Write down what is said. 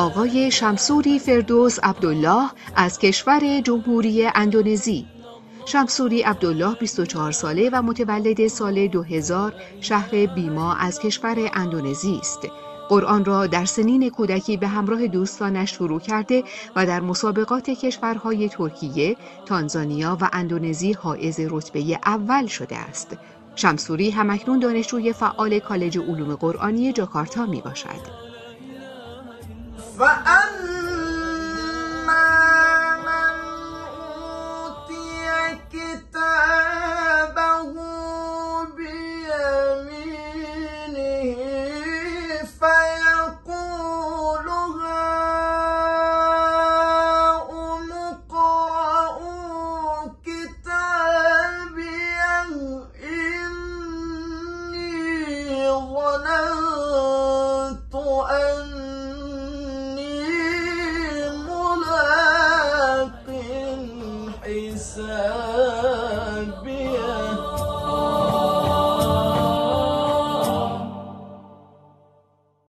آقای شمسوری فردوس عبدالله از کشور جمهوری اندونزی. شمسوری عبدالله 24 ساله و متولد سال 2000 شهر بیما از کشور اندونزی است. قرآن را در سنین کودکی به همراه دوستانش شروع کرده و در مسابقات کشورهای ترکیه، تانزانیا و اندونزی حائز رتبه اول شده است. شمسوری همکنون دانشجوی فعال کالج علوم قرآنی جاکارتا می باشد.